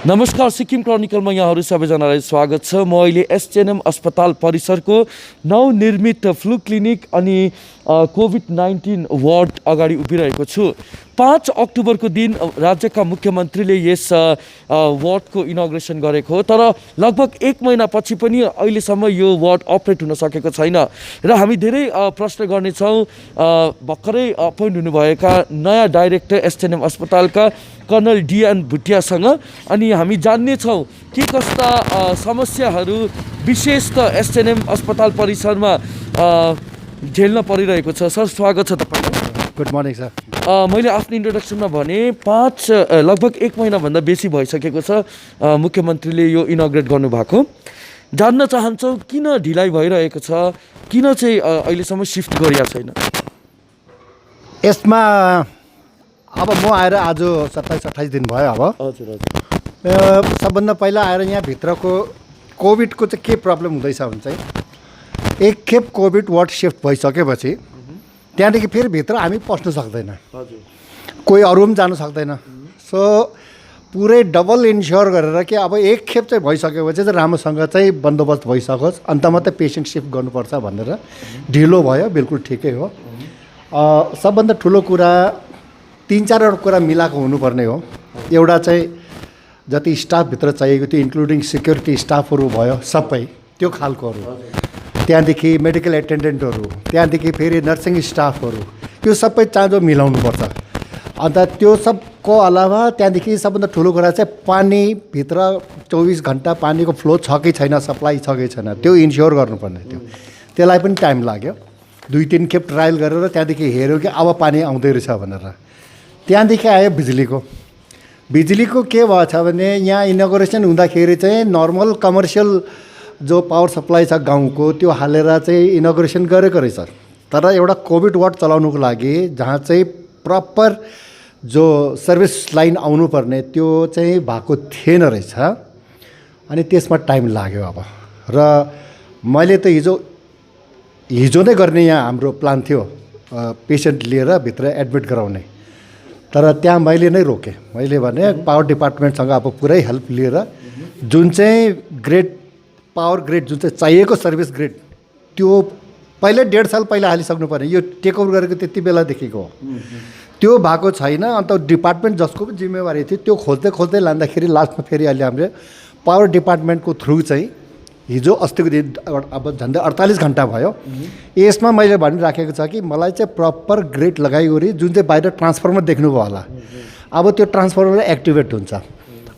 नमस्कार, सिक्किम क्रोनिकलमा यहाँहरू सबैजनालाई स्वागत छ। म अहिले एसटिएनएम अस्पताल परिसरको नवनिर्मित फ्लू क्लिनिक अनि कोभिड-19 वार्ड अगाडि उभिरहेको छु। 5 अक्टोबरको दिन राज्यका मुख्यमन्त्रीले यस वार्डको इनोग्रेसन गरेको हो, तर लगभग 1 महिनापछि पनि अहिलेसम्म यो वार्ड अपरेट हुन सकेको छैन र हामी धेरै प्रश्न गर्नेछौँ भर्खरै अपोइन्ट हुनुभएका नयाँ डाइरेक्टर एसटिएनएम अस्पतालका कर्नल डिएन भुटियासँग। अनि हामी जान्नेछौँ के कस्ता समस्याहरू विशेष त एसटिएनएम अस्पताल परिसरमा झेल्न परिरहेको छ। सर, स्वागत छ तपाईँलाई। Good morning sir. मैले आफ्नो इन्ट्रोडक्सनमा भने लगभग 1 महिनाभन्दा बेसी भइसकेको छ मुख्यमन्त्रीले यो इनोग्रेट गर्नुभएको। जान्न चाहन्छौँ किन ढिलाइ भइरहेको छ, किन चाहिँ अहिलेसम्म शिफ्ट गरिएको छैन। यसमा अब म आएर आज 27-28 दिन भयो। अब हजुर हजुर, सबभन्दा पहिला आएर यहाँ भित्रको कोभिडको चाहिँ के प्रब्लम हुँदैछ भने चाहिँ एक खेप कोभिड वार्ड शिफ्ट भइसकेपछि त्यहाँदेखि फेरि भित्र हामी पस्नु सक्दैन, कोही अरू पनि जानु सक्दैन। सो पुरै डबल इन्स्योर गरेर कि अब एक खेप चाहिँ भइसकेपछि चाहिँ राम्रोसँग चाहिँ बन्दोबस्त भइसकोस्, अन्त मात्रै पेसेन्ट शिफ्ट गर्नुपर्छ भनेर ढिलो भयो। बिल्कुल ठिकै हो। सबभन्दा ठुलो कुरा 3-4 कुरा मिलाएको हुनुपर्ने हो। एउटा चाहिँ जति स्टाफभित्र चाहिएको थियो इन्क्लुडिङ सिक्युरिटी स्टाफहरू भयो सबै त्यो खालकोहरू, त्यहाँदेखि मेडिकल एटेन्डेन्टहरू, त्यहाँदेखि फेरि नर्सिङ स्टाफहरू, त्यो सबै चाँजो मिलाउनुपर्छ। अन्त त्यो सबको अलावा त्यहाँदेखि सबभन्दा ठुलो कुरा चाहिँ पानीभित्र 24 घन्टा पानीको फ्लो छ कि छैन, सप्लाई छ कि छैन, त्यो इन्स्योर गर्नुपर्ने थियो। त्यसलाई पनि टाइम लाग्यो। 2-3 खेप ट्रायल गरेर त्यहाँदेखि हेऱ्यो कि अब पानी आउँदै रहेछ भनेर। त्यहाँदेखि आयो बिजुलीको के भएछ भने यहाँ इनोग्रेसन हुँदाखेरि चाहिँ नर्मल कमर्सियल जो पावर सप्लाई छ गाउँको त्यो हालेर चाहिँ इनोग्रेसन गरेको रहेछ। तर एउटा कोभिड वार्ड चलाउनुको लागि जहाँ चाहिँ प्रपर जो सर्भिस लाइन आउनुपर्ने त्यो चाहिँ भएको थिएन रहेछ। अनि त्यसमा टाइम लाग्यो। अब र मैले त हिजो नै गर्ने यहाँ हाम्रो प्लान थियो पेसेन्ट लिएर भित्र एडमिट गराउने, तर त्यहाँ मैले नै रोकेँ। मैले भने पावर डिपार्टमेन्टसँग अब पुरै हेल्प लिएर जुन चाहिँ पावर ग्रेड जुन चाहिँ चाहिएको सर्भिस ग्रेड त्यो पहिल्यै 1.5 साल पहिला हालिसक्नु पर्ने। यो टेक ओभर गरेको त्यति बेलादेखिको हो, त्यो भएको छैन। अन्त डिपार्टमेन्ट जसको पनि जिम्मेवारी थियो त्यो खोज्दै लाँदाखेरि लास्टमा फेरि अहिले हामीले पावर डिपार्टमेन्टको थ्रु चाहिँ हिजो अस्तिको दिन अब झन्डै 48 घन्टा भयो। यसमा मैले भनिराखेको छ कि मलाई चाहिँ प्रपर ग्रेड लगाइवरी जुन चाहिँ बाहिर ट्रान्सफर्मर देख्नुभयो होला, अब त्यो ट्रान्सफर्मर एक्टिभेट हुन्छ,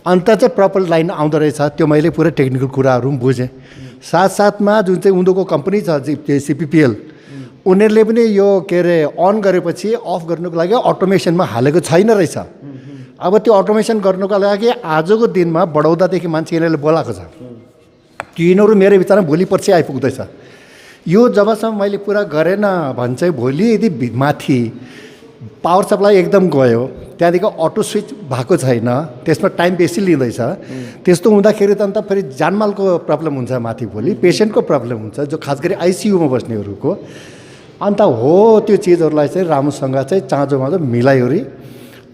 अन्त चाहिँ प्रपर लाइन आउँदो रहेछ। त्यो मैले पुरै टेक्निकल कुराहरू पनि बुझेँ। साथसाथमा जुन चाहिँ उनीहरूको कम्पनी छ CPPL, उनीहरूले पनि यो के अरे अन गरेपछि अफ गर्नुको लागि अटोमेसनमा हालेको छैन रहेछ। अब त्यो अटोमेसन गर्नुको लागि आजको दिनमा बडौदादेखि मान्छे यिनीहरूले बोलाएको छ कि यिनीहरू मेरो विचारमा भोलि पर्सि आइपुग्दैछ। यो जबसम्म मैले पुरा गरेन भने चाहिँ भोलि यदि माथि पावर सप्लाई एकदम गयो, त्यहाँदेखि अटो स्विच भएको छैन, त्यसमा टाइम बेसी लिँदैछ, त्यस्तो हुँदाखेरि त अन्त फेरि जानमालको प्रब्लम हुन्छ, माथि भोलि पेसेन्टको प्रब्लम हुन्छ, जो खास गरी आइसियुमा बस्नेहरूको। अन्त हो त्यो चिजहरूलाई चाहिँ राम्रोसँग चाहिँ चाँजो मिलाइवरी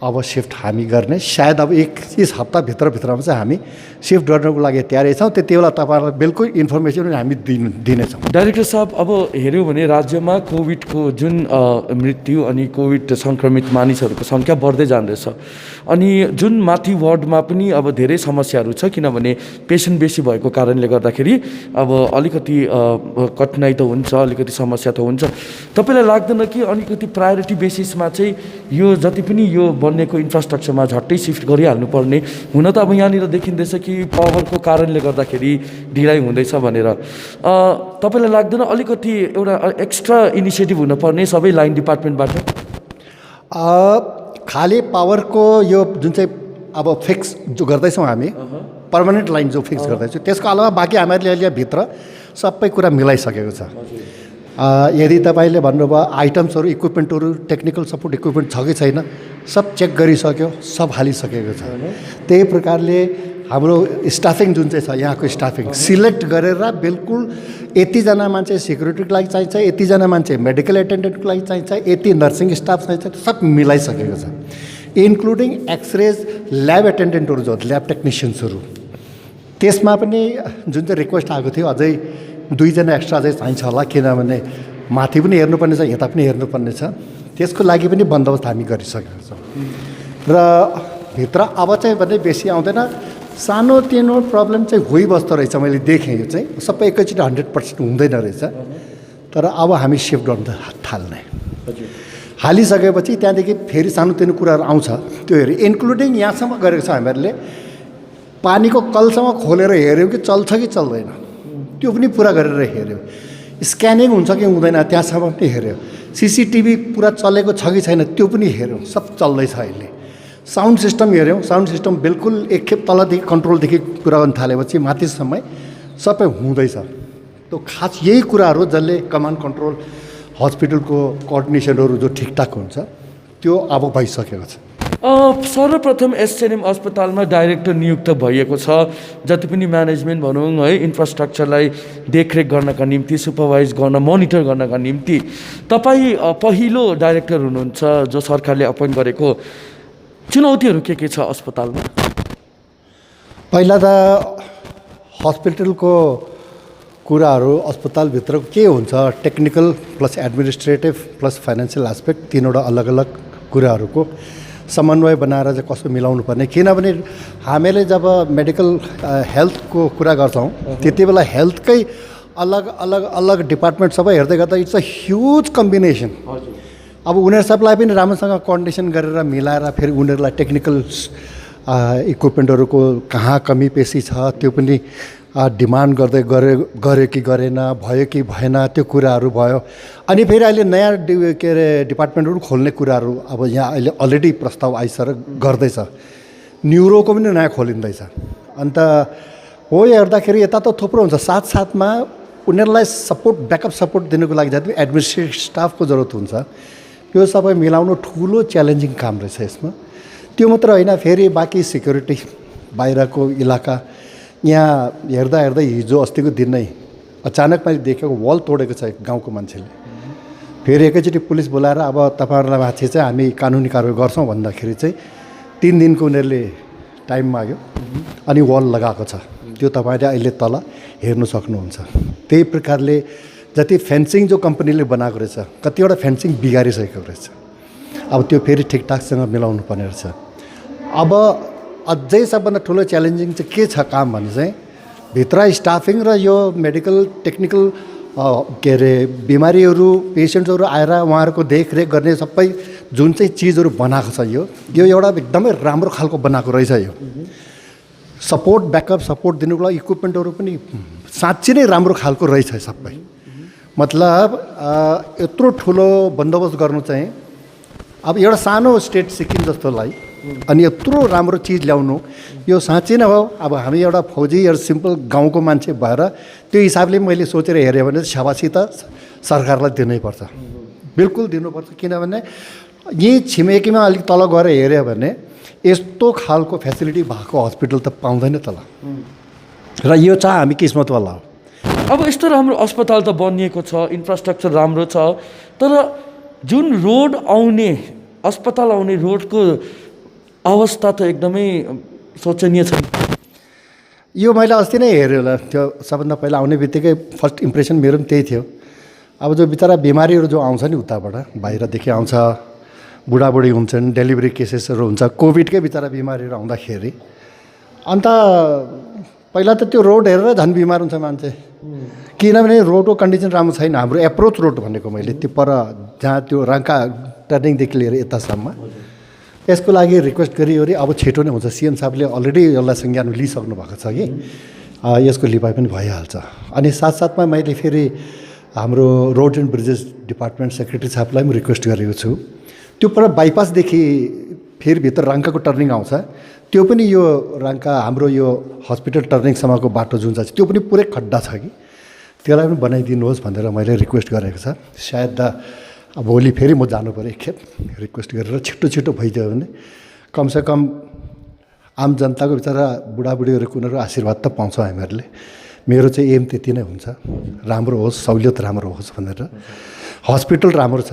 अब शिफ्ट हामी गर्ने। सायद अब 21 हप्ताभित्रमा चाहिँ हामी शिफ्ट गर्नको लागि तयारी छौँ। त्यति बेला तपाईँहरूलाई बिल्कुल इन्फर्मेसन हामी दिनेछौँ। डाइरेक्टर साहब, अब हेऱ्यौँ भने राज्यमा कोभिडको जुन मृत्यु अनि कोभिड सङ्क्रमित मानिसहरूको सङ्ख्या बढ्दै जाँदैछ। अनि जुन माथि वार्डमा पनि अब धेरै समस्याहरू छ, किनभने पेसेन्ट बेसी भएको कारणले गर्दाखेरि अब अलिकति कठिनाइ त हुन्छ, अलिकति समस्या त हुन्छ। तपाईँलाई लाग्दैन कि अलिकति प्रायोरिटी बेसिसमा चाहिँ यो जति पनि यो बन्नेको इन्फ्रास्ट्रक्चरमा झट्टै शिफ्ट गरिहाल्नुपर्ने? हुन त अब यहाँनिर देखिँदैछ कि पावरको कारणले गर्दाखेरि ढिलाइ हुँदैछ भनेर। तपाईँलाई लाग्दैन अलिकति एउटा एक्स्ट्रा इनिसिएटिभ हुनुपर्ने सबै लाइन डिपार्टमेन्टबाट? खालि पावरको यो जुन चाहिँ अब फिक्स जो गर्दैछौँ हामी, पर्मानेन्ट लाइन जो फिक्स गर्दैछौँ, त्यसको अलावा बाँकी हामीहरूले अहिले भित्र सबै कुरा मिलाइसकेको छ। यदि तपाईँले भन्नुभयो आइटम्सहरू, इक्विपमेन्टहरू, टेक्निकल सपोर्ट इक्विपमेन्ट छ कि छैन, सब चेक गरिसक्यो, सब हालिसकेको छ। त्यही प्रकारले हाम्रो स्टाफिङ जुन चाहिँ छ, यहाँको स्टाफिङ सिलेक्ट गरेर बिल्कुल यतिजना मान्छे सिक्युरिटीको लागि चाहिन्छ, यतिजना मान्छे मेडिकल एटेन्डेन्टको लागि चाहिन्छ, यति नर्सिङ स्टाफ चाहिन्छ, सब मिलाइसकेको छ। इन्क्लुडिङ एक्सरेज ल्याब एटेन्डेन्टहरू जो ल्याब टेक्निसियन्सहरू, त्यसमा पनि जुन चाहिँ रिक्वेस्ट आएको थियो अझै 2 जना एक्स्ट्रा अझै चाहिन्छ होला, किनभने माथि पनि हेर्नुपर्ने छ, यता पनि हेर्नुपर्ने छ। त्यसको लागि पनि बन्दोबस्त हामी गरिसकेका छौँ। र भित्र अब चाहिँ भने बेसी आउँदैन, सानोतिनो प्रब्लम चाहिँ भइबस्दो रहेछ। मैले देखेँ यो चाहिँ सबै एकैचोटि 100% हुँदैन रहेछ। तर अब हामी सिफ्ट गर्न थाल्ने, हालिसकेपछि त्यहाँदेखि फेरि सानोतिनो कुराहरू आउँछ, त्यो हेऱ्यो। इन्क्लुडिङ यहाँसम्म गरेको छ हामीहरूले, पानीको कलसम्म खोलेर हेऱ्यौँ कि चल्छ कि चल्दैन, त्यो पनि पुरा गरेर हेऱ्यौँ। स्क्यानिङ हुन्छ कि हुँदैन त्यहाँसम्म पनि हेऱ्यो। CCTV पुरा चलेको छ कि छैन त्यो पनि हेऱ्यौँ, सब चल्दैछ अहिले। साउन्ड सिस्टम हेऱ्यौँ, साउन्ड सिस्टम बिल्कुल एकखेप तलदेखि कन्ट्रोलदेखि कुरा गर्न थालेपछि माथिसम्म सबै हुँदैछ। त्यो खास यही कुराहरू जसले कमान्ड कन्ट्रोल हस्पिटलको कोअर्डिनेसनहरू जो ठिकठाक हुन्छ त्यो अब भइसकेको छ। सर्वप्रथम एसटिएनएम अस्पतालमा डाइरेक्टर नियुक्त भएको छ। जति पनि म्यानेजमेन्ट भनौँ है, इन्फ्रास्ट्रक्चरलाई देखरेख गर्नका निम्ति, सुपरभाइज गर्न, मोनिटर गर्नका निम्ति तपाईँ पहिलो डाइरेक्टर हुनुहुन्छ जो सरकारले अपोइन्ट गरेको। चुनौतीहरू के छ अस्पतालमा? पहिला त हस्पिटलको कुराहरू, अस्पतालभित्रको के हुन्छ, technical plus administrative plus financial aspect, तीनवटा अलग अलग कुराहरूको समन्वय बनाएर चाहिँ कसो मिलाउनु पर्ने। किनभने हामीले जब मेडिकल हेल्थको कुरा गर्छौँ त्यति बेला हेल्थकै अलग अलग अलग डिपार्टमेन्ट सबै हेर्दै गर्दा इट्स अ ह्युज कम्बिनेसन। अब उनीहरू सबलाई पनि राम्रोसँग कोअर्डिनेसन गरेर मिलाएर फेरि उनीहरूलाई टेक्निकल इक्विपमेन्टहरूको कहाँ कमी पेसी छ त्यो पनि डिमान्ड गर्दै गऱ्यो कि गरेन, भयो कि भएन, त्यो कुराहरू भयो। अनि फेरि अहिले नयाँ के अरे डिपार्टमेन्टहरू खोल्ने कुराहरू अब यहाँ अहिले अलरेडी प्रस्ताव आइसकेर गर्दैछ। न्युरोको पनि नयाँ खोलिँदैछ। अन्त हो हेर्दाखेरि यता त थुप्रो हुन्छ, साथसाथमा उनीहरूलाई सपोर्ट, ब्याकअप सपोर्ट दिनुको लागि जति एडमिनिस्ट्रेटिभ स्टाफको जरुरत हुन्छ त्यो सबै मिलाउनु ठुलो च्यालेन्जिङ काम रहेछ यसमा। त्यो मात्र होइन, फेरि बाँकी सिक्युरिटी, बाहिरको इलाका, यहाँ हेर्दा हेर्दै हिजो अस्तिको दिन नै अचानक मैले देखेको वल तोडेको छ गाउँको मान्छेले। फेरि एकैचोटि पुलिस बोलाएर अब तपाईँहरूलाई माथि चाहिँ हामी कानुनी कारवाही गर्छौँ भन्दाखेरि चाहिँ 3 दिनको उनीहरूले टाइम माग्यो अनि वल लगाएको छ। त्यो तपाईँले अहिले तल हेर्नु सक्नुहुन्छ। त्यही प्रकारले जति फेन्सिङ जो कम्पनीले बनाएको रहेछ, कतिवटा फेन्सिङ बिगारिसकेको रहेछ। अब त्यो फेरि ठिकठाकसँग मिलाउनु पर्ने रहेछ। अब अझै सबभन्दा ठुलो च्यालेन्जिङ चाहिँ के छ काम भने चाहिँ भित्र स्टाफिङ र यो मेडिकल टेक्निकल के अरे बिमारीहरू, पेसेन्ट्सहरू आएर उहाँहरूको देखरेख गर्ने सबै जुन चाहिँ चिजहरू बनाएको छ यो एउटा एकदमै राम्रो खालको बनाएको रहेछ। यो सपोर्ट, ब्याकअप सपोर्ट दिनुको लागि इक्विपमेन्टहरू पनि साँच्चै नै राम्रो खालको रहेछ सबै। मतलब यत्रो ठुलो बन्दोबस्त गर्नु चाहिँ अब एउटा सानो स्टेट सिक्किम जस्तोलाई अनि यत्रो राम्रो चिज ल्याउनु यो साँच्चै नै हो। अब हामी एउटा फौजी एउटा सिम्पल गाउँको मान्छे भएर त्यो हिसाबले मैले सोचेर हेरेँ भने शाबासी त सरकारलाई दिनैपर्छ, बिल्कुल दिनुपर्छ। किनभने यहीँ छिमेकीमा अलिक तल गएर हेऱ्यो भने यस्तो खालको फेसिलिटी भएको हस्पिटल त पाउँदैन तल, र यो चाहिँ हामी किस्मतवाला हो। अब यस्तो राम्रो अस्पताल त बनिएको छ, इन्फ्रास्ट्रक्चर राम्रो छ, तर जुन रोड आउने, अस्पताल आउने रोडको अवस्था त एकदमै शोचनीय छ। यो मैले अस्ति नै हेरेँ होला, त्यो सबभन्दा पहिला आउने बित्तिकै फर्स्ट इम्प्रेसन मेरो पनि त्यही थियो। अब जो बिचरा बिमारीहरू जो आउँछ नि उताबाट बाहिरदेखि आउँछ, बुढाबुढी हुन्छन्, डेलिभरी केसेसहरू हुन्छ, कोभिडकै बिचरा बिमारीहरू आउँदाखेरि अन्त पहिला त त्यो रोड हेरेर झन् बिमार हुन्छ मान्छे। किनभने रोडको कन्डिसन राम्रो छैन। हाम्रो एप्रोच रोड भनेको मैले त्यो पर जहाँ त्यो राङ्का टर्निङदेखि लिएर यतासम्म, यसको लागि रिक्वेस्ट गरिवरी अब छिटो नै हुन्छ। CM साहबले अलरेडी यसलाई संज्ञान लिइसक्नु भएको छ कि यसको लिपाइ पनि भइहाल्छ। अनि साथसाथमा मैले फेरि हाम्रो road and bridges department secretary साहबलाई पनि रिक्वेस्ट गरेको छु। त्यो पर बाइपासदेखि फेरि भित्र राङ्काको टर्निङ आउँछ, त्यो पनि यो राङ्का हाम्रो यो हस्पिटल टर्निङसम्मको बाटो जुन छ त्यो पनि पुरै खड्डा छ कि त्यसलाई पनि बनाइदिनुहोस् भनेर मैले रिक्वेस्ट गरेको छ। सायद अब भोलि फेरि म जानु पऱ्यो एकखेप रिक्वेस्ट गरेर छिटो भइदियो भने कमसेकम आम जनताको बिचरा बुढाबुढीहरूको उनीहरू आशीर्वाद त पाउँछ हामीहरूले। मेरो चाहिँ एम त्यति नै हुन्छ, राम्रो होस्, सहुलियत राम्रो होस् भनेर। हस्पिटल राम्रो छ,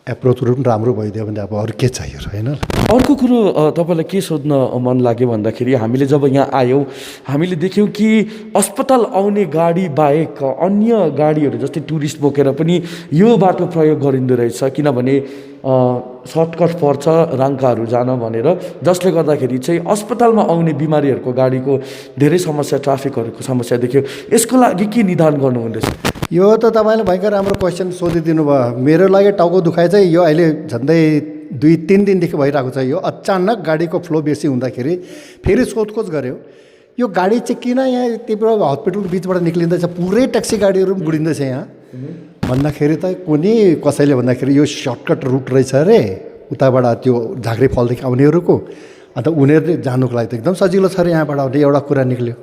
एप्रोचहरू पनि राम्रो भइदियो भने अब अरू के चाहियो र, होइन? अर्को कुरो तपाईँलाई के सोध्न मन लाग्यो भन्दाखेरि हामीले जब यहाँ आयौँ हामीले देख्यौँ कि अस्पताल आउने गाडी बाहेक अन्य गाडीहरू जस्तै टुरिस्ट बोकेर पनि यो बाटो प्रयोग गरिँदो रहेछ, किनभने सर्टकट पर्छ राङ्काहरू जान भनेर, जसले गर्दाखेरि चाहिँ अस्पतालमा आउने बिमारीहरूको गाडीको धेरै समस्या, ट्राफिकहरूको समस्या देख्यो। यसको लागि के निदान गर्नुहुँदैछ? यो त तपाईँले भयङ्कर राम्रो क्वेसन सोधिदिनु भयो। मेरो लागि टाउको दुखाइ चाहिँ यो अहिले झन्डै 2-3 दिनदेखि भइरहेको छ। यो अचानक गाडीको फ्लो बेसी हुँदाखेरि फेरि सोधखोज गऱ्यो, यो गाडी चाहिँ किन यहाँ यतिबाट हस्पिटलको बिचबाट निक्लिँदैछ, पुरै ट्याक्सी गाडीहरू पनि गुडिँदैछ यहाँ भन्दाखेरि त कुनै कसैले भन्दाखेरि यो सर्टकट रुट रहेछ अरे उताबाट त्यो झाँक्री फलदेखि आउनेहरूको, अन्त उनीहरूले जानुको लागि त एकदम सजिलो छ अरे यहाँबाट आउने, एउटा कुरा निक्ल्यो।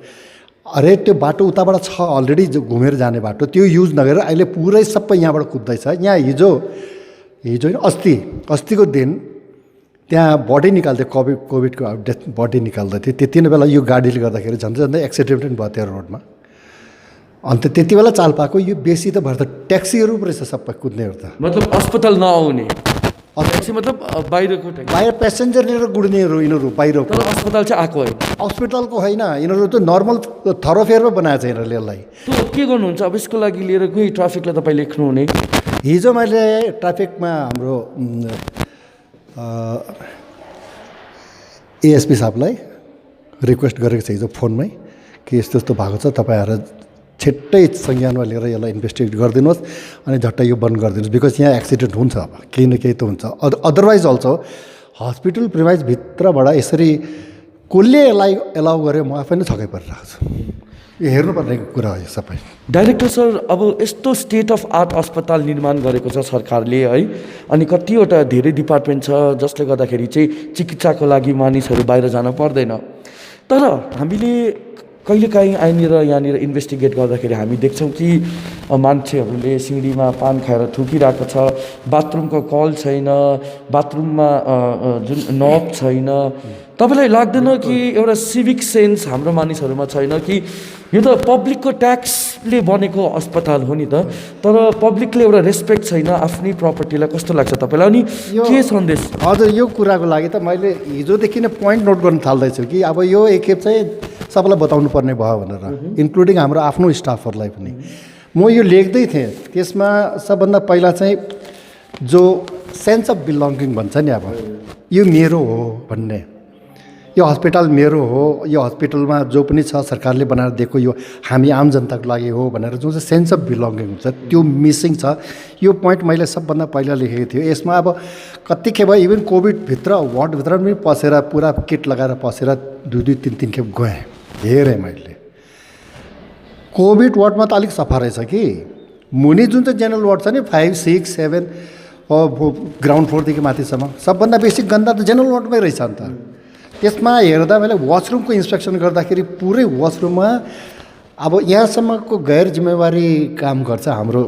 अरे त्यो बाटो उताबाट छ अलरेडी, जो घुमेर जाने बाटो त्यो युज नगरेर अहिले पुरै सबै यहाँबाट कुद्दैछ। यहाँ हिजो होइन अस्तिको दिन त्यहाँ बडी निकाल्थ्यो, कोभिडको डेथ बडी निकाल्दै थियो, त्यति नै बेला यो गाडीले गर्दाखेरि झन्डै एक्सिडेन्ट पनि भयो त्यो रोडमा। अन्त त्यति बेला चाल पाएको यो बेसी त भएर त ट्याक्सीहरू पो रहेछ सबै कुद्नेहरू त, मतलब अस्पताल नआउने ट्याक्सी, मतलब बाहिरको ट्याक्सी, बाहिर पेसेन्जर लिएर गुड्नेहरू यिनीहरू बाहिरको। तर अस्पताल चाहिँ आएको होइन, हस्पिटलको होइन, यिनीहरू त नर्मल थरोफेयरमा बनाएको छ यिनीहरूले यसलाई। त्यो के गर्नुहुन्छ अब यसको लागि लिएर कोही ट्राफिकलाई तपाईँ लेख्नुहुने? हिजो मैले ट्राफिकमा हाम्रो एएसपी साहबलाई रिक्वेस्ट गरेको छ हिजो फोनमै कि यस्तो यस्तो भएको छ, तपाईँहरू छिट्टै संज्ञानमा लिएर यसलाई इन्भेस्टिगेट गरिदिनुहोस् अनि झट्टै यो बन्द गरिदिनुहोस्, बिकज यहाँ एक्सिडेन्ट हुन्छ, अब केही न केही त हुन्छ। अदरवाइज अल्सो हस्पिटल प्रिमाइजभित्रबाट यसरी कसले यसलाई एलाउ गर्यो, म आफै नै छक्कै परिरहेको छु। यो हेर्नुपर्ने कुरा हो यो सबै। डाइरेक्टर सर, अब यस्तो स्टेट अफ आर्ट अस्पताल निर्माण गरेको छ सरकारले है, अनि कतिवटा धेरै डिपार्टमेन्ट छ जसले गर्दाखेरि चाहिँ चिकित्साको लागि मानिसहरू बाहिर जान पर्दैन। तर हामीले कहिलेकाहीँ यहाँनिर इन्भेस्टिगेट गर्दाखेरि हामी देख्छौँ कि मान्छेहरूले सिँढीमा पान खाएर थुकिरहेको छ, बाथरुमको कल छैन, बाथरुममा जुन नब छैन। तपाईँलाई लाग्दैन कि एउटा सिभिक सेन्स हाम्रो मानिसहरूमा छैन कि यो त पब्लिकको ट्याक्सले बनेको अस्पताल हो नि त, तर पब्लिकले एउटा रेस्पेक्ट छैन आफ्नै प्रपर्टीलाई? कस्तो लाग्छ तपाईँलाई? अनि के सन्देश? हजुर, यो कुराको लागि त मैले हिजोदेखि नै पोइन्ट नोट गर्न थाल्दैछु कि अब यो एकखेप चाहिँ सबैलाई बताउनु पर्ने भयो भनेर, इन्क्लुडिङ हाम्रो आफ्नो स्टाफहरूलाई पनि। म यो लेख्दै थिएँ, त्यसमा सबभन्दा पहिला चाहिँ जो सेन्स अफ बिलोङ्गिङ भन्छ नि, अब यो मेरो हो भन्ने, यो हस्पिटल मेरो हो, यो हस्पिटलमा जो पनि छ सरकारले बनाएर दिएको यो हामी आम जनताको लागि हो भनेर जुन चाहिँ सेन्स अफ बिलोङ्गिङ हुन्छ त्यो मिसिङ छ। यो पोइन्ट मैले सबभन्दा पहिला लेखेको थिएँ। यसमा अब कतिखेप इभन कोभिडभित्र वार्डभित्र पनि पसेर पुरा किट लगाएर पसेर 2-3 खेप गएँ, हेरेँ मैले। कोभिड वार्डमा त अलिक सफा रहेछ कि, मुनि जुन चाहिँ जेनरल वार्ड छ नि 5, 6, 7 ग्राउन्ड फ्लोरदेखि माथिसम्म सबभन्दा बेसी गन्दा त जेनरल वार्डमै रहेछ। अन्त त्यसमा हेर्दा मैले वासरुमको इन्स्पेक्सन गर्दाखेरि पुरै वासरुममा अब यहाँसम्मको गैर जिम्मेवारी काम गर्छ हाम्रो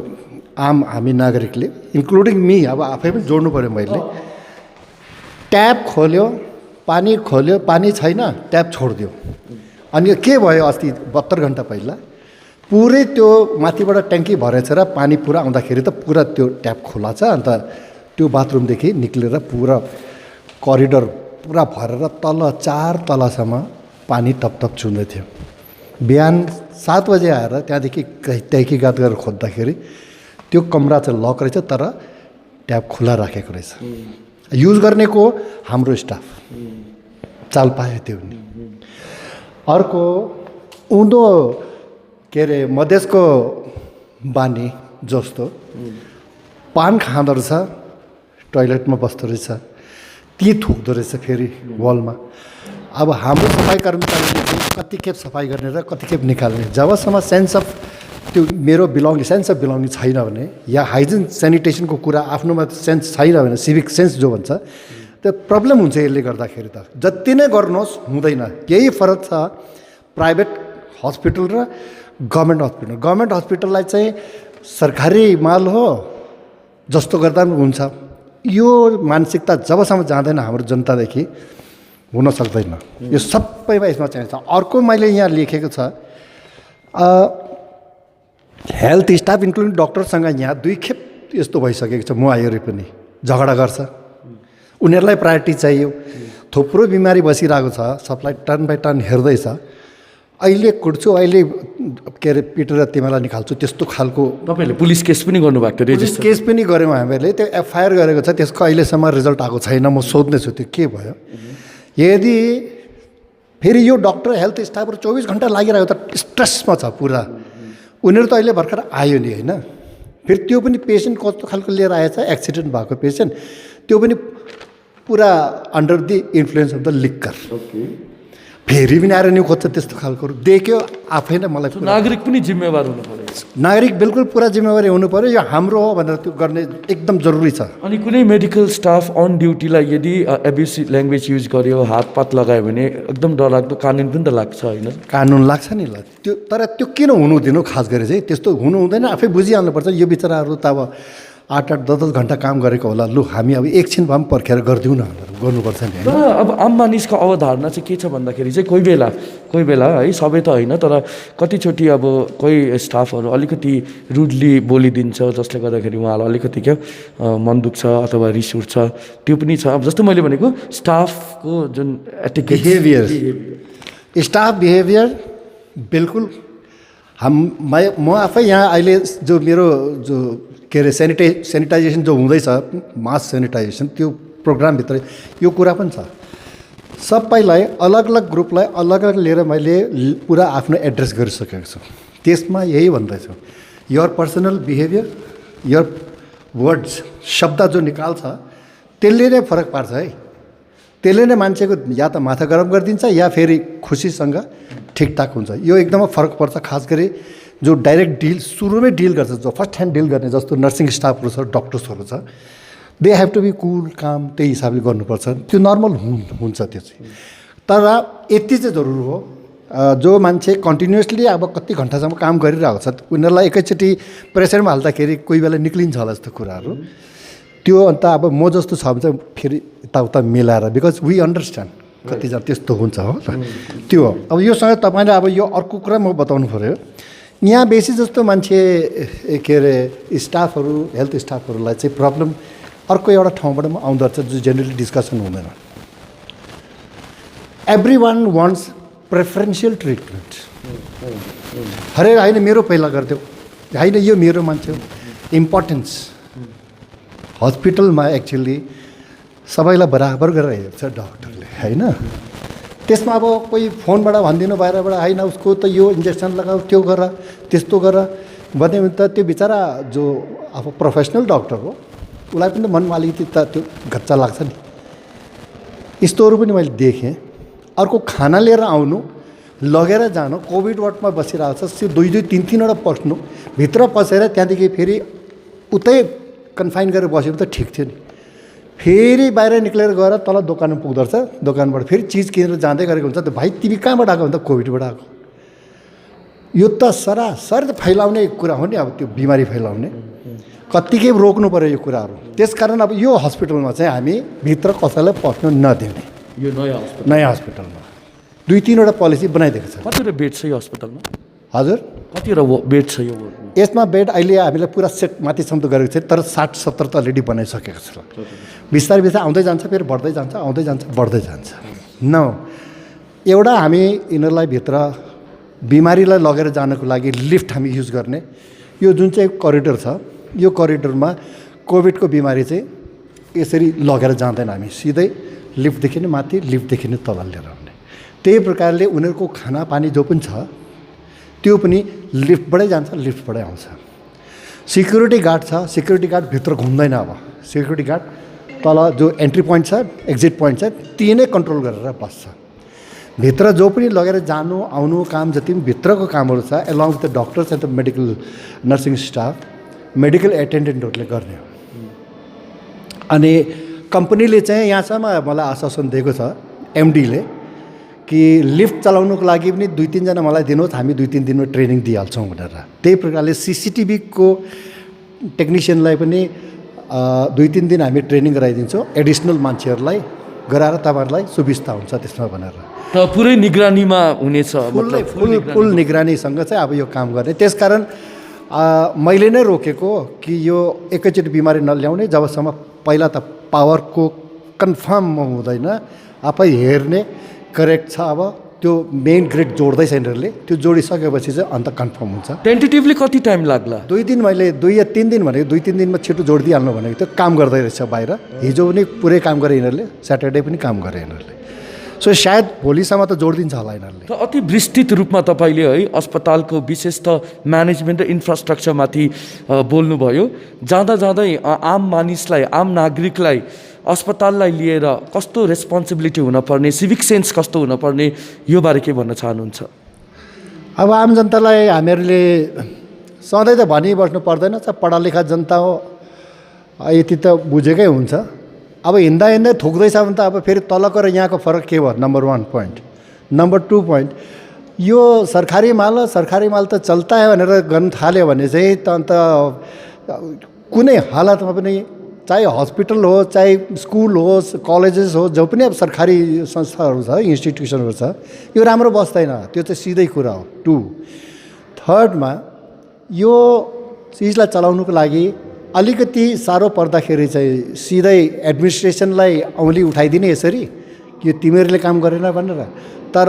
हामी नागरिकले, इन्क्लुडिङ मी, अब आफै पनि जोड्नु पऱ्यो मैले। ट्याप खोल्यो, पानी छैन, ट्याप छोडिदियो। अनि के भयो, अस्ति 72 घन्टा पहिला पुरै त्यो माथिबाट ट्याङ्की भरेछ र पानी पुरा आउँदाखेरि त पुरा त्यो ट्याप खुला छ। अन्त त्यो बाथरुमदेखि निक्लेर पुरा करिडोर पुरा भरेर तल 4 तलासम्म पानी टपटप चुन्दै थियो। बिहान 7 बजे आएर त्यहाँदेखि तहकिकात गरेर खोज्दाखेरि त्यो कमरा चाहिँ लक रहेछ, तर ट्याप खुला राखेको रहेछ। युज गर्नेको हाम्रो स्टाफ चाल पायो त्यो नि। अर्को उँधो के अरे मधेसको बानी जस्तो पान खाँदो रहेछ, टोइलेटमा बस्दो रहेछ, ती थुक्दो रहेछ फेरि वालमा। अब हाम्रो सफाइ कर्मचारीले कति खेप सफाइ गर्ने र कति खेप निकाल्ने, जबसम्म सेन्स अफ त्यो मेरो सेन्स अफ बिलोङ्गिङ छैन भने, या हाइजिन सेनिटेसनको कुरा आफ्नोमा सेन्स छैन भने, सिभिक सेन्स जो भन्छ, त्यो प्रब्लम हुन्छ। यसले गर्दाखेरि त जति नै गर्नुहोस् हुँदैन। यही फरक छ प्राइभेट हस्पिटल र गभर्मेन्ट हस्पिटल। गभर्मेन्ट हस्पिटललाई चाहिँ सरकारी माल हो जस्तो गर्दा पनि हुन्छ। यो मानसिकता जबसम्म जाँदैन हाम्रो जनतादेखि हुन सक्दैन। यो सबैमा यसमा चाहिन्छ। अर्को मैले यहाँ लेखेको छ, हेल्थ स्टाफ इन्क्लुडिङ डक्टरसँग यहाँ 2 खेप यस्तो भइसकेको छ। म आएर पनि झगडा गर्छ, उनीहरूलाई प्रायोरिटी चाहियो। थुप्रो बिमारी बसिरहेको छ, सबलाई टर्न बाई टर्न हेर्दैछ। अहिले कुट्छु, अहिले के अरे पिटेर तिमीलाई निकाल्छु, त्यस्तो खालको तपाईँहरूले पुलिस केस पनि गर्नुभएको थियो पुलिस रेजिस्टर? केस पनि गऱ्यौँ हामीले। त्यो एफआइआर गरेको छ, त्यसको अहिलेसम्म रिजल्ट आएको छैन। म सोध्दैछु त्यो के भयो। यदि फेरि यो डक्टर हेल्थ स्टाफहरू 24 घन्टा लागिरहेको त स्ट्रेसमा छ पुरा। उनीहरू त अहिले भर्खर आयो नि होइन। फेरि त्यो पनि पेसेन्ट कस्तो खालको लिएर आएछ, एक्सिडेन्ट भएको पेसेन्ट, त्यो पनि पुरा under the influence of the liquor. फेरि पनि आएर नि खोज्छ त्यस्तो खालकोहरू देख्यो आफै नै मलाई पुरा। नागरिक पनि जिम्मेवार हुनु पर्यो। नागरिक बिल्कुल पुरा जिम्मेवारी हुनु पऱ्यो, यो हाम्रो हो भनेर त्यो गर्ने एकदम जरुरी छ। अनि कुनै मेडिकल स्टाफ अन ड्युटीलाई यदि एब्युसिभ ल्याङ्ग्वेज युज गर्यो, हातपात लगायो भने एकदम डरलाग्दो कानुन पनि त लाग्छ होइन? कानुन लाग्छ नि ल त्यो, तर त्यो किन हुनु दिनु? खास गरी चाहिँ त्यस्तो हुनु हुँदैन। आफै बुझिहाल्नुपर्छ यो बिचराहरू त अब 8-8, 10-10 घन्टा काम गरेको होला। लु हामी अब एकछिन भए पनि पर्खेर गरिदिउँ न भनेर गर्नुपर्छ नि होइन। तर अब आम मानिसको अवधारणा चाहिँ के छ भन्दाखेरि चाहिँ कोही बेला है, सबै त होइन, तर कतिचोटि अब कोही स्टाफहरू अलिकति रुडली बोलिदिन्छ, जसले गर्दाखेरि उहाँलाई अलिकति क्या मन दुख्छ अथवा रिस उठ्छ, त्यो पनि छ। अब जस्तो मैले भनेको स्टाफको जुन एटिकेट स्टाफ बिहेभियर बिल्कुल म आफै यहाँ अहिले जो मेरो जो के अरे सेनिटाइजेसन जो हुँदैछ, मास सेनिटाइजेसन, त्यो प्रोग्रामभित्र यो कुरा पनि छ। सबैलाई अलग अलग ग्रुपलाई अलग अलग लिएर मैले पुरा आफ्नो एड्रेस गरिसकेको छु। त्यसमा यही भन्दैछु, your personal behaviour, your words, शब्द जो निकाल्छ त्यसले नै फरक पार्छ है। त्यसले नै मान्छेको या त माथा गरम गरिदिन्छ या फेरि खुसीसँग ठिकठाक हुन्छ। यो एकदमै फरक पर्छ। खास गरी जो डाइरेक्ट डिल सुरुमै डिल गर्छ, जो फर्स्ट ह्यान्ड डिल गर्ने जस्तो नर्सिङ स्टाफहरू छ, डक्टर्सहरू छ, दे हेभ टु बी कुल काम, त्यही हिसाबले गर्नुपर्छ। त्यो नर्मल हुन्छ त्यो चाहिँ। तर यति चाहिँ जरुर हो, जो मान्छे कन्टिन्युसली अब कति घन्टासम्म काम गरिरहेको छ उनीहरूलाई एकैचोटि प्रेसरमा हाल्दाखेरि कोही बेला निक्लिन्छ होला जस्तो कुराहरू। त्यो अन्त अब म जस्तो छ भने चाहिँ फेरि यताउता मिलाएर, बिकज वी अन्डरस्ट्यान्ड कतिजना त्यस्तो हुन्छ हो। त्यो हो। अब योसँग तपाईँले अब यो अर्को कुरा म बताउनु पऱ्यो। यहाँ बेसी जस्तो मान्छे के अरे स्टाफहरू, हेल्थ स्टाफहरूलाई चाहिँ प्रब्लम अर्को एउटा ठाउँबाट पनि आउँदो रहेछ, जो जेनरली डिस्कसन हुँदैन। Every one wants preferential treatment. अरे होइन मेरो पहिला गरिदेऊ, होइन यो मेरो मान्छे हो। इम्पोर्टेन्स हस्पिटलमा एक्चुअली सबैलाई बराबर गरेर हेर्छ डक्टरले होइन। त्यसमा अब कोही फोनबाट भनिदिनु बाहिरबाट होइन उसको त यो इन्जेक्सन लगाऊ, त्यो गर, त्यस्तो गर भन्यो भने त त्यो बिचरा जो अब प्रोफेसनल डक्टर हो उसलाई पनि त मनमा अलिकति त त्यो घच्चा लाग्छ नि। यस्तोहरू पनि मैले देखेँ। अर्को खाना लिएर आउनु, लगेर जानु, कोभिड वार्डमा बसिरहेको छ, त्यो 2-2, 3-3वटा पस्नु, भित्र पसेर त्यहाँदेखि फेरि उतै कन्फाइन गरेर बस्यो भने त ठिक थियो नि। फेरि बाहिर निक्लेर गएर तल दोकानमा पुग्दो रहेछ, दोकानबाट फेरि चिज किनेर जाँदै गरेको हुन्छ। त भाइ तिमी कहाँबाट आएको भन्दा कोभिडबाट आएको। यो त सरासर फैलाउने कुरा हो नि। अब त्यो बिमारी फैलाउने कत्तिकै रोक्नु पऱ्यो यो कुराहरू। त्यसकारण अब यो हस्पिटलमा चाहिँ हामी भित्र कसैलाई पस्नु नदिने। यो नयाँ हस्पिटलमा 2-3वटा पोलिसी बनाइदिएको छ। कतिवटा बेड छ यो अस्पतालमा? हजुर, कतिवटा बेड छ यो? यसमा बेड अहिले हामीलाई पुरा सेट माथिसम्म त गरेको छ, तर 60-70 त अलरेडी बनाइसकेको छ। बिस्तारै बिस्तारै आउँदै जान्छ, फेरि बढ्दै जान्छ, आउँदै जान्छ, बढ्दै जान्छ। एउटा हामी यिनीहरूलाई भित्र बिमारीलाई लगेर जानको लागि लिफ्ट हामी युज गर्ने। यो जुन चाहिँ करिडोर छ, यो करिडोरमा कोभिडको बिमारी चाहिँ यसरी लगेर जाँदैन। हामी सिधै लिफ्टदेखि नै माथि, लिफ्टदेखि नै तल लिएर आउने। त्यही प्रकारले उनीहरूको खानापानी जो पनि छ त्यो पनि लिफ्टबाटै जान्छ, लिफ्टबाटै आउँछ। सिक्युरिटी गार्ड छ, सिक्युरिटी गार्ड भित्र घुम्दैन। अब सिक्युरिटी गार्ड तल जो एन्ट्री पोइन्ट छ, एक्जिट पोइन्ट छ, ती नै कन्ट्रोल गरेर बस्छ। भित्र जो पनि लगेर जानु आउनु काम जति पनि भित्रको कामहरू छ, along with the doctors and the medical nursing staff, medical एटेन्डेन्टहरूले गर्ने हो। अनि कम्पनीले चाहिँ यहाँसम्म मलाई आश्वासन दिएको छ, एमडीले, कि लिफ्ट चलाउनुको लागि पनि 2-3 जना मलाई दिनुहोस्, हामी 2-3 दिनमा ट्रेनिङ दिइहाल्छौँ भनेर। त्यही प्रकारले सिसिटिभीको टेक्निसियनलाई पनि 2-3 दिन हामी ट्रेनिङ गराइदिन्छौँ, एडिसनल मान्छेहरूलाई गराएर तपाईँहरूलाई सुविस्ता हुन्छ त्यसमा भनेर। त पुरै निगरानीमा हुनेछ, फुल निगरानीसँग चाहिँ अब यो काम गर्ने। त्यसकारण मैले नै रोकेको कि यो एकैचोटि बिमारी नल्याउने, जबसम्म पहिला त पावरको कन्फर्म हुँदैन, आफै हेर्ने करेक्ट छ। अब त्यो मेन ग्रेड जोड्दैछ यिनीहरूले, त्यो जोडिसकेपछि चाहिँ अन्त कन्फर्म हुन्छ। टेन्टेटिभली कति टाइम लाग्ला? 2 दिन, मैले 2 या 3 दिन भनेको, 2-3 दिनमा छिटो जोडिदिइहाल्नु भनेको त्यो काम गर्दै रहेछ बाहिर। हिजो पनि पुरै काम गरे यिनीहरूले, स्याटरडे पनि काम गरे यिनीहरूले। सो सायद भोलिसम्म त जोडिदिन्छ होला यिनीहरूले। त अति विस्तृत रूपमा तपाईँले है अस्पतालको विशेष त म्यानेजमेन्ट र इन्फ्रास्ट्रक्चरमाथि बोल्नुभयो। जाँदा जाँदै आम मानिसलाई, आम नागरिकलाई अस्पताललाई लिएर कस्तो रेस्पोन्सिबिलिटी हुनपर्ने, सिभिक सेन्स कस्तो हुनपर्ने, यो बारे के भन्न चाहनुहुन्छ? अब आम जनतालाई हामीहरूले सधैँ त भनिबस्नु पर्दैन, पढा लेखा जनता हो, यति त बुझेकै हुन्छ। अब हिँड्दा हिँड्दै थुक्दैछ भने त अब फेरि तलको र यहाँको फरक के भयो? Number 1 point. नम्बर 2 पोइन्ट, यो सरकारी माल हो, सरकारी माल त चल्ता है भनेर गर्न थाल्यो भने चाहिँ त अन्त कुनै हालतमा पनि, चाहे हस्पिटल हो, चाहे स्कुल होस्, कलेजेस हो, जो पनि अब सरकारी संस्थाहरू छ, इन्स्टिट्युसनहरू छ, यो राम्रो बस्दैन। त्यो चाहिँ सिधै कुरा हो। 2, थर्डमा यो चिजलाई चलाउनुको लागि अलिकति साह्रो पर्दाखेरि चाहिँ सिधै एडमिनिस्ट्रेसनलाई औँली उठाइदिने यसरी कि तिमीहरूले काम गरेन भनेर। तर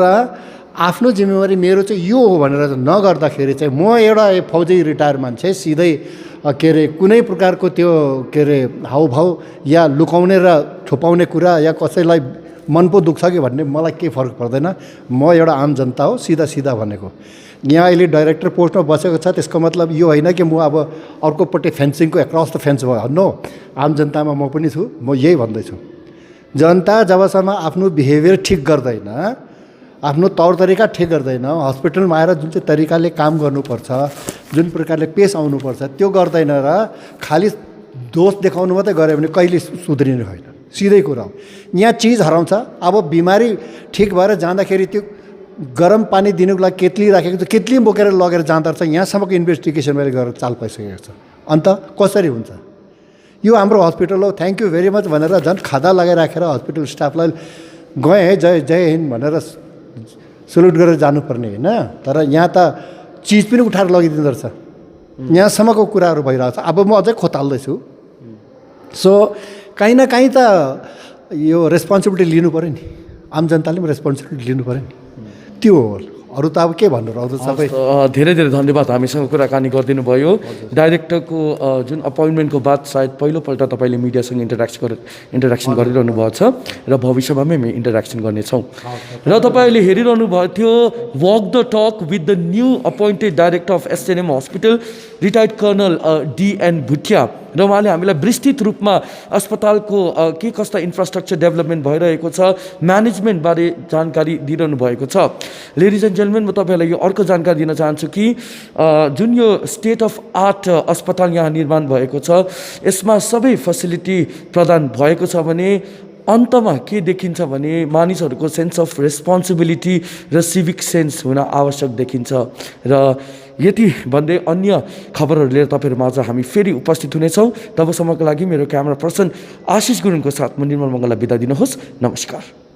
आफ्नो जिम्मेवारी मेरो चाहिँ यो हो भनेर नगर्दाखेरि चाहिँ, म एउटा फौजी रिटायर मान्छे, सिधै के अरे कुनै प्रकारको त्यो के अरे हाउभाउ या लुकाउने र छुपाउने कुरा या कसैलाई मन पो दुख्छ कि भन्ने मलाई केही फरक पर्दैन। म एउटा आम जनता हो, सिधा सिधा भनेको। यहाँ अहिले डाइरेक्टर पोस्टमा बसेको छ, त्यसको मतलब यो होइन कि म अब अर्कोपट्टि फेन्सिङको एक्रस द फेन्स भयो। नो, आम जनतामा म पनि छु। म यही भन्दैछु, जनता जबसम्म आफ्नो बिहेभियर ठिक गर्दैन, आफ्नो तौर तरिका ठिक गर्दैन, हस्पिटलमा आएर जुन चाहिँ तरिकाले काम गर्नुपर्छ, जुन प्रकारले पेस आउनुपर्छ त्यो गर्दैन र खालि दोष देखाउनु मात्रै गऱ्यो भने कहिले सुध्रिने होइन। सिधै कुरा हो। यहाँ चिज हराउँछ। अब बिमारी ठिक भएर जाँदाखेरि त्यो गरम पानी दिनुको लागि केतली राखेको छ, केतली बोकेर लगेर जाँदो रहेछ, यहाँसम्मको इन्भेस्टिगेसन मैले गरेर चाल पाइसकेको छ। अन्त कसरी हुन्छ? यो हाम्रो हस्पिटल हो, थ्याङ्क यू भेरी मच भनेर झन् खादा लगाइराखेर हस्पिटल स्टाफलाई गएँ है, जय जय हिन्द भनेर सल्युट गरेर जानुपर्ने होइन। तर यहाँ त चिज पनि उठाएर लगिदिँदो रहेछ। यहाँसम्मको कुराहरू भइरहेछ। अब म अझै खोताल्दैछु। सो काहीँ न काहीँ त यो रेस्पोन्सिबिलिटी लिनु पऱ्यो नि, आम जनताले पनि रेस्पोन्सिबिलिटी लिनु पऱ्यो नि। त्यो हो, अरू त अब के भन्नु र, अरू सबै। धेरै धेरै धन्यवाद हामीसँग कुराकानी गरिदिनु भयो। डाइरेक्टरको जुन अपोइन्टमेन्टको बाद सायद पहिलोपल्ट तपाईँले मिडियासँग इन्टरेक्सन गरिरहनु भएको छ र भविष्यमा हामी इन्टरेक्सन गर्नेछौँ। र तपाईँले हेरिरहनु भएको थियो walk the talk with the new appointed director of SNM hospital, retired colonel DN Bhutia. र उहाँले हामीलाई विस्तृत रूपमा अस्पतालको के कस्ता इन्फ्रास्ट्रक्चर डेभलपमेन्ट भइरहेको छ, म्यानेजमेन्टबारे जानकारी दिइरहनु भएको छ। लेडिज एन्ड जेन्टलमेन, म तपाईँलाई यो अर्को जानकारी दिन चाहन्छु कि जुन यो स्टेट अफ आर्ट अस्पताल यहाँ निर्माण भएको छ, यसमा सबै फेसिलिटी प्रदान भएको छ भने अन्तमा के देखिन्छ भने मानिसहरूको सेन्स अफ रेस्पोन्सिबिलिटी र सिभिक सेन्स हुन आवश्यक देखिन्छ। र यति भन्दै अन्य खबरहरू लिएर तपाईँहरूमाझ हामी फेरि उपस्थित हुनेछौँ। तबसम्मको लागि मेरो क्यामेरा पर्सन आशिष गुरुङको साथ म निर्मल मङ्गललाई बिदा दिनुहोस्। नमस्कार।